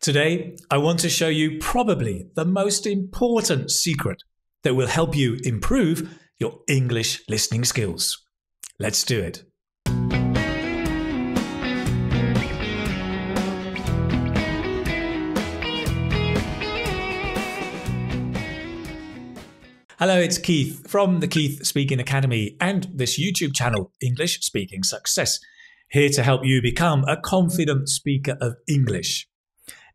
Today, I want to show you probably the most important secret that will help you improve your English listening skills. Let's do it. Hello, it's Keith from the Keith Speaking Academy and this YouTube channel, English Speaking Success, here to help you become a confident speaker of English.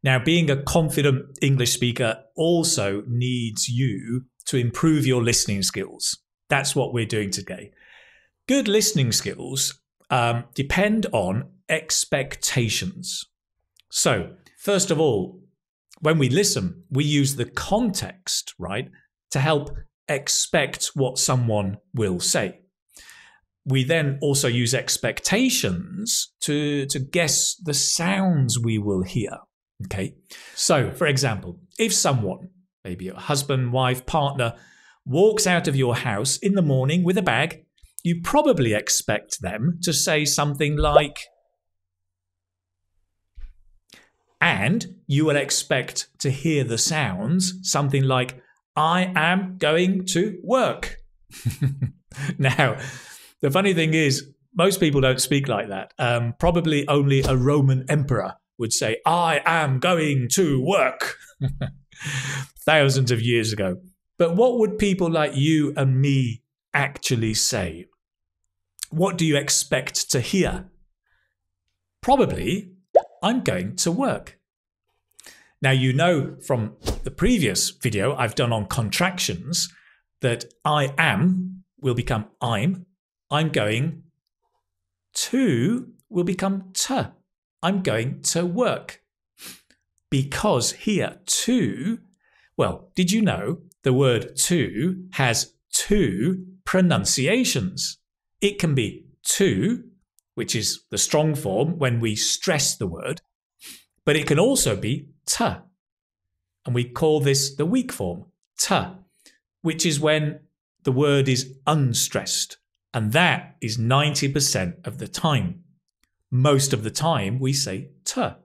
Now, being a confident English speaker also needs you to improve your listening skills. That's what we're doing today. Good listening skills depend on expectations. So, first of all, when we listen, we use the context, right, to help expect what someone will say. We then also use expectations to guess the sounds we will hear. Okay, so for example, if someone, maybe your husband, wife, partner, walks out of your house in the morning with a bag, you probably expect them to say something like, and you will expect to hear the sounds, something like, I am going to work. Now, the funny thing is, most people don't speak like that. Probably only a Roman emperor would say, I am going to work. Thousands of years ago. But what would people like you and me actually say? What do you expect to hear? Probably, I'm going to work. Now, you know from the previous video I've done on contractions that I am will become I'm going to will become to. I'm going to work. Because here, to, well, did you know the word to has two pronunciations? It can be to, which is the strong form when we stress the word, but it can also be to. And we call this the weak form, to, which is when the word is unstressed. And that is 90% of the time. Most of the time we say to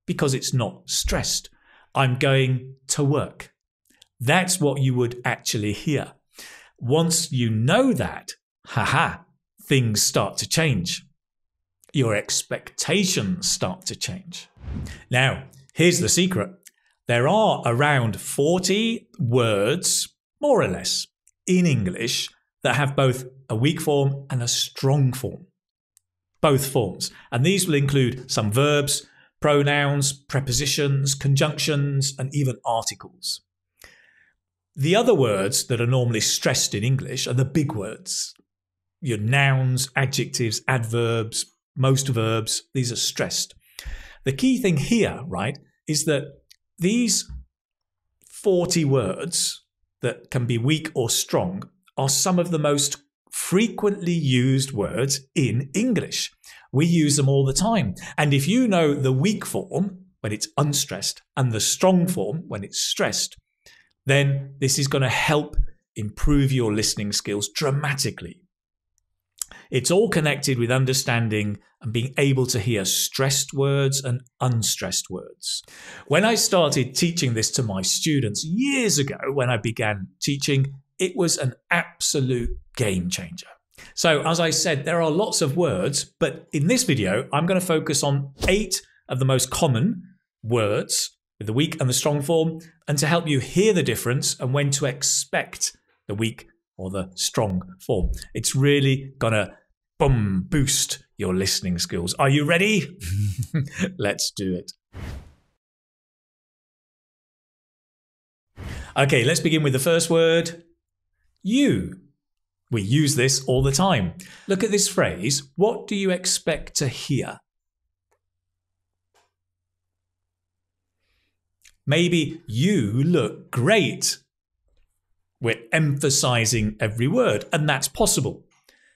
because it's not stressed. I'm going to work. That's what you would actually hear. Once you know that, things start to change. Your expectations start to change. Now, here's the secret. There are around 40 words, more or less, in English that have both a weak form and a strong form. Both forms. And these will include some verbs, pronouns, prepositions, conjunctions, and even articles. The other words that are normally stressed in English are the big words. Your nouns, adjectives, adverbs, most verbs, these are stressed. The key thing here, right, is that these 40 words that can be weak or strong are some of the most frequently used words in English. We use them all the time. And if you know the weak form when it's unstressed and the strong form when it's stressed, then this is going to help improve your listening skills dramatically. It's all connected with understanding and being able to hear stressed words and unstressed words. When I started teaching this to my students years ago, when I began teaching, it was an absolute game changer. So as I said, there are lots of words, but in this video, I'm going to focus on 8 of the most common words with the weak and the strong form, and to help you hear the difference and when to expect the weak or the strong form. It's really going to boost your listening skills. Are you ready? Let's do it. Okay, let's begin with the first word. You. We use this all the time. Look at this phrase. What do you expect to hear? Maybe you look great. We're emphasizing every word, and that's possible.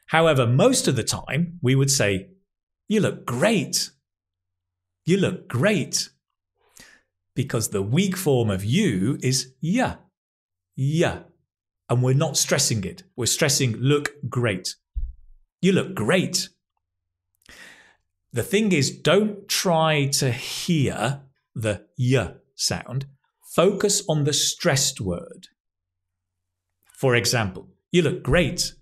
However, most of the time, we would say, you look great. You look great. Because the weak form of you is ya. Ya. And we're not stressing it. We're stressing look great. You look great. The thing is, don't try to hear the y sound, focus on the stressed word. For example, you look great.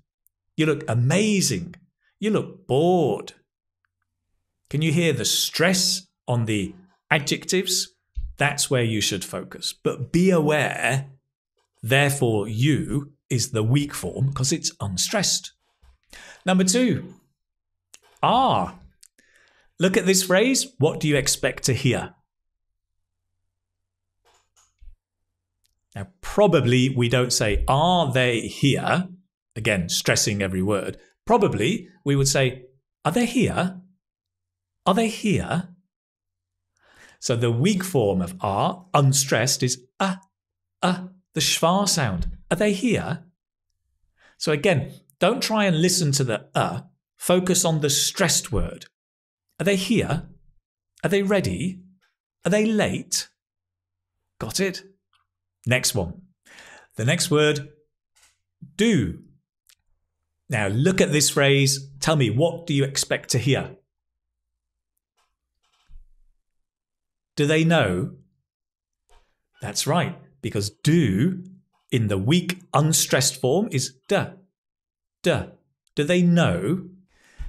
You look amazing. You look bored. Can you hear the stress on the adjectives? That's where you should focus. But be aware, therefore, you is the weak form because it's unstressed. Number 2, are. Look at this phrase. What do you expect to hear? Now, probably we don't say, are they here? Again, stressing every word. Probably we would say, are they here? Are they here? So the weak form of are, unstressed, is the schwa sound. Are they here? So again, don't try and listen to the focus on the stressed word. Are they here? Are they ready? Are they late? Got it? Next one. The next word, do. Now look at this phrase. Tell me, what do you expect to hear? Do they know? That's right, because do in the weak, unstressed form is duh. Do they know?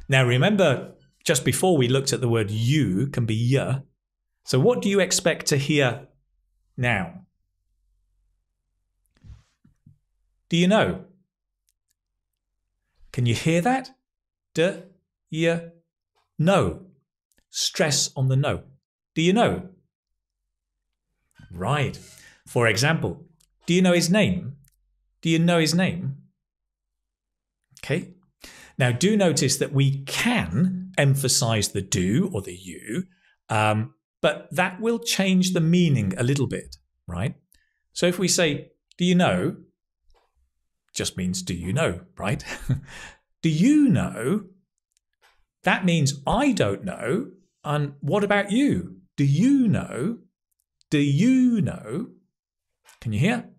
Now remember, just before we looked at the word you can be ya. So what do you expect to hear now? Do you know? Can you hear that? Do you know? Stress on the no. Do you know? Right. For example, do you know his name? Do you know his name? Okay. Now do notice that we can emphasize the do or the you, but that will change the meaning a little bit, right? So if we say, do you know? Just means, do you know, right? Do you know? That means I don't know. And what about you? Do you know? Do you know? Can you hear?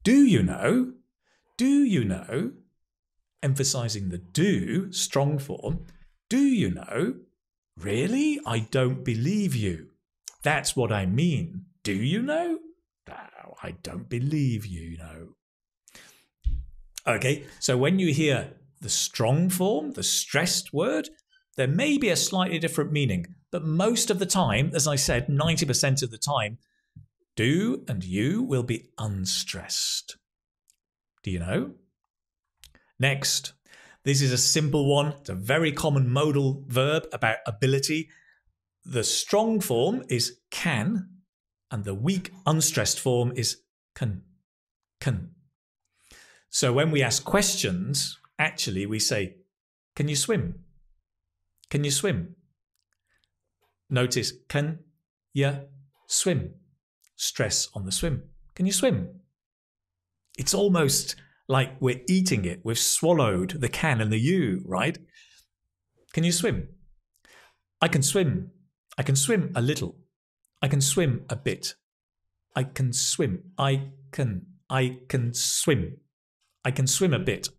Do you know? Do you know? Emphasizing the do, strong form. Do you know? Really? I don't believe you. That's what I mean. Do you know? No, I don't believe you know. Okay, so when you hear the strong form, the stressed word, there may be a slightly different meaning, but most of the time, as I said, 90% of the time, do and you will be unstressed. Do you know? Next, this is a simple one. It's a very common modal verb about ability. The strong form is can, and the weak, unstressed form is can. So when we ask questions, actually we say, can you swim? Can you swim? Notice, can you swim? Stress on the swim. Can you swim? It's almost like we're eating it. We've swallowed the can and the you, right? Can you swim? I can swim. I can swim a little. I can swim a bit. I can swim. I can swim. I can swim a bit.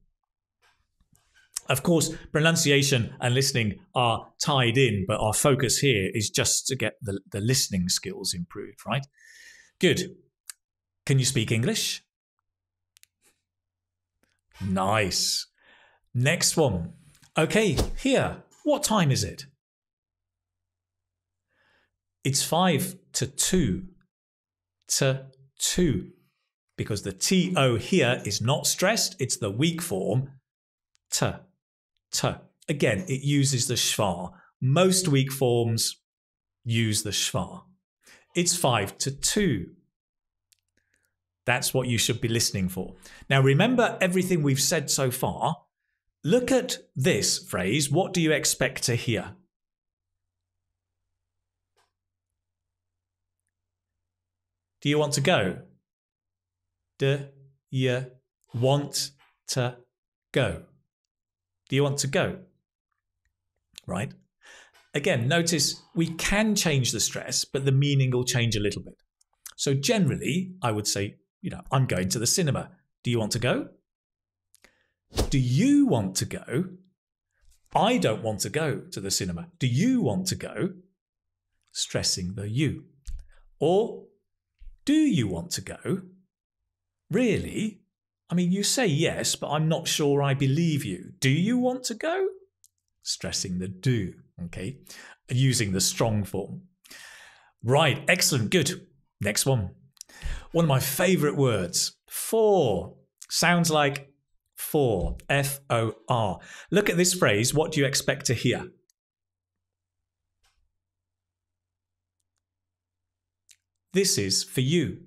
Of course, pronunciation and listening are tied in, but our focus here is just to get the listening skills improved, right? Good. Can you speak English? Nice. Next one. Okay, here. What time is it? It's 5 to 2. To 2. Because the to here is not stressed. It's the weak form. To. Again, it uses the schwa. Most weak forms use the schwa. It's 5 to 2. That's what you should be listening for. Now, remember everything we've said so far. Look at this phrase. What do you expect to hear? Do you want to go? Do you want to go? Do you want to go? Right? Again, notice we can change the stress, but the meaning will change a little bit. So generally, I would say, I'm going to the cinema. Do you want to go? Do you want to go? I don't want to go to the cinema. Do you want to go? Stressing the you. Or, do you want to go? Really? I mean, you say yes, but I'm not sure I believe you. Do you want to go? Stressing the do, okay? Using the strong form. Right, excellent, good. Next one. One of my favourite words, for. Sounds like for, F-O-R. Look at this phrase. What do you expect to hear? This is for you.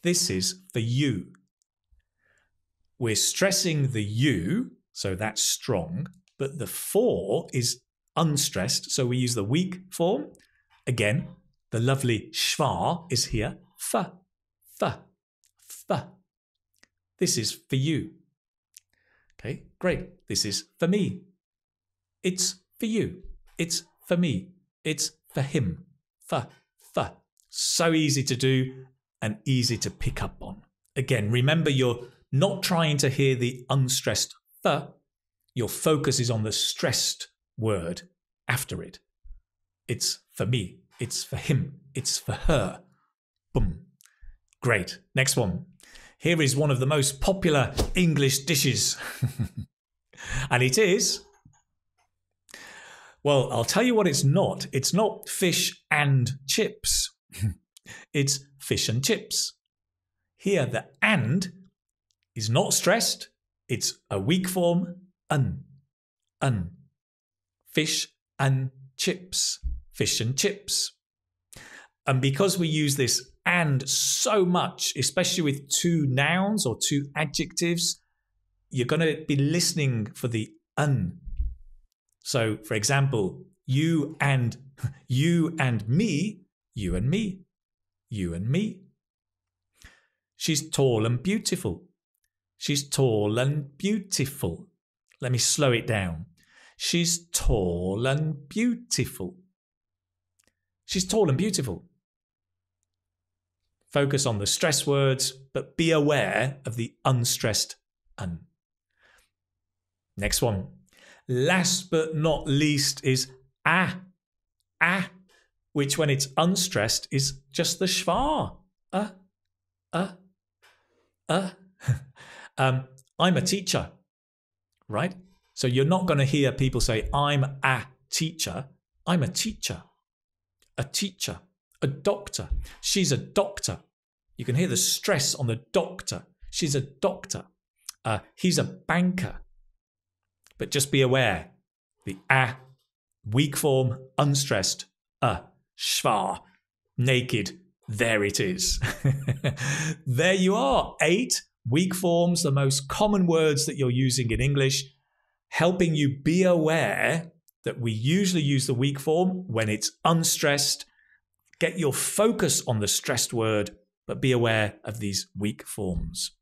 This is for you. We're stressing the you, so that's strong, but the for is unstressed, so we use the weak form. Again, the lovely schwa is here. F, f, f. This is for you. Okay, great. This is for me. It's for you. It's for me. It's for him. F, f. So easy to do and easy to pick up on. Again, remember you're not trying to hear the unstressed f. Your focus is on the stressed word after it. It's for me. It's for him. It's for her. Boom. Great. Next one. Here is one of the most popular English dishes. And it is, well, I'll tell you what it's not. It's not fish and chips. It's fish and chips. Here, the and is not stressed. It's a weak form, un. Fish and chips. Fish and chips. And because we use this and so much, especially with two nouns or two adjectives, you're going to be listening for the un. So, for example, you and me, you and me, you and me. She's tall and beautiful. She's tall and beautiful. Let me slow it down. She's tall and beautiful. She's tall and beautiful. Focus on the stress words, but be aware of the unstressed un. Next one. Last but not least is a, which when it's unstressed is just the schwa. I'm a teacher, right? So you're not going to hear people say, I'm a teacher. I'm a teacher. A teacher. A doctor. She's a doctor. You can hear the stress on the doctor. She's a doctor. He's a banker. But just be aware, the a, weak form, unstressed, schwa, naked, there it is. There you are, 8 weak forms, the most common words that you're using in English, helping you be aware that we usually use the weak form when it's unstressed. Get your focus on the stressed word, but be aware of these weak forms.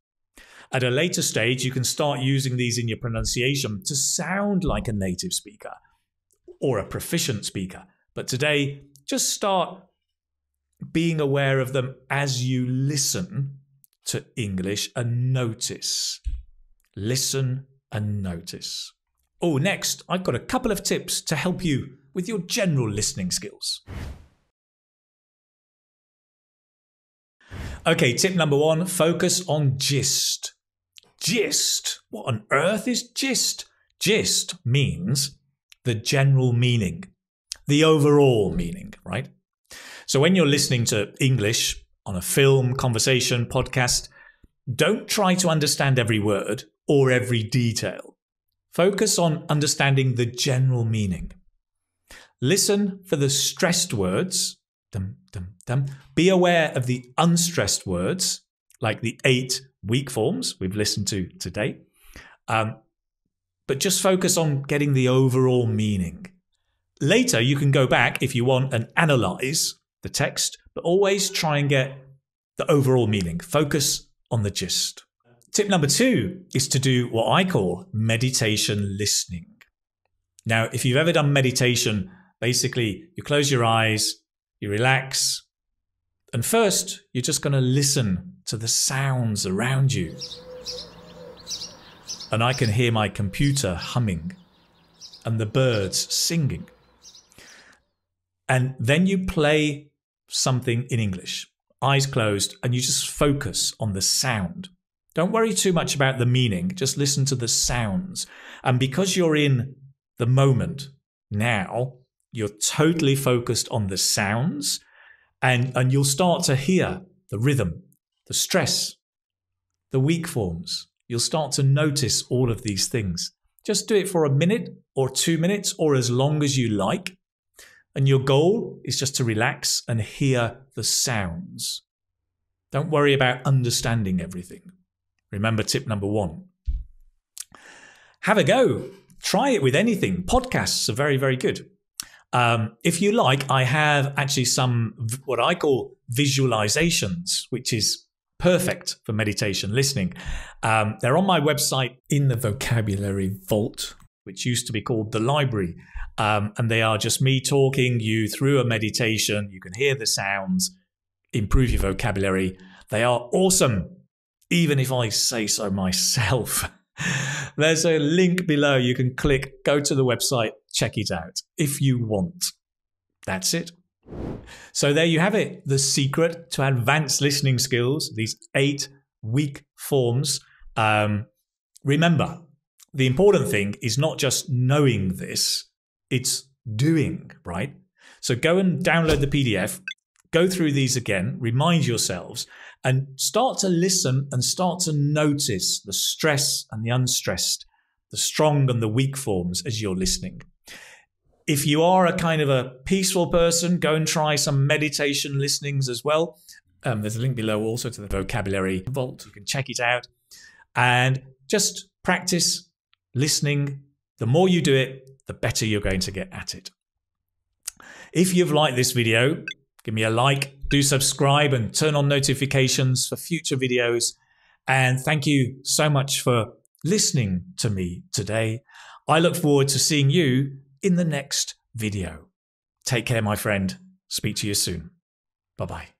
At a later stage, you can start using these in your pronunciation to sound like a native speaker or a proficient speaker. But today, just start being aware of them as you listen to English and notice. Listen and notice. Oh, next, I've got a couple of tips to help you with your general listening skills. Okay, tip number 1, focus on gist. Gist? What on earth is gist? Gist means the general meaning, the overall meaning, right? So when you're listening to English on a film, conversation, podcast, don't try to understand every word or every detail. Focus on understanding the general meaning. Listen for the stressed words. Dum, dum, dum. Be aware of the unstressed words, like the 8 weak forms we've listened to today. But just focus on getting the overall meaning. Later, you can go back if you want and analyze the text, but always try and get the overall meaning. Focus on the gist. Tip number 2 is to do what I call meditation listening. Now, if you've ever done meditation, basically you close your eyes, you relax, and first you're just going to listen to the sounds around you. And I can hear my computer humming and the birds singing. And then you play something in English, eyes closed, and you just focus on the sound. Don't worry too much about the meaning, just listen to the sounds. And because you're in the moment now, you're totally focused on the sounds, and you'll start to hear the rhythm, the stress, the weak forms. You'll start to notice all of these things. Just do it for a minute or 2 minutes or as long as you like. And your goal is just to relax and hear the sounds. Don't worry about understanding everything. Remember tip number 1. Have a go. Try it with anything. Podcasts are very, very good. If you like, I have actually some what I call visualizations, which is perfect for meditation listening. They're on my website in the vocabulary vault, which used to be called the library. And they are just me talking you through a meditation. You can hear the sounds, improve your vocabulary. They are awesome, even if I say so myself. There's a link below. You can click, go to the website, check it out if you want. That's it. So there you have it. The secret to advanced listening skills, these 8 weak forms. Remember, the important thing is not just knowing this, it's doing, right? So go and download the PDF, go through these again, remind yourselves, and start to listen and start to notice the stress and the unstressed, the strong and the weak forms as you're listening. If you are a kind of a peaceful person, go and try some meditation listenings as well. There's a link below also to the vocabulary vault. You can check it out and just practice listening. The more you do it, the better you're going to get at it. If you've liked this video, give me a like, do subscribe and turn on notifications for future videos. And thank you so much for listening to me today. I look forward to seeing you in the next video. Take care, my friend. Speak to you soon. Bye-bye.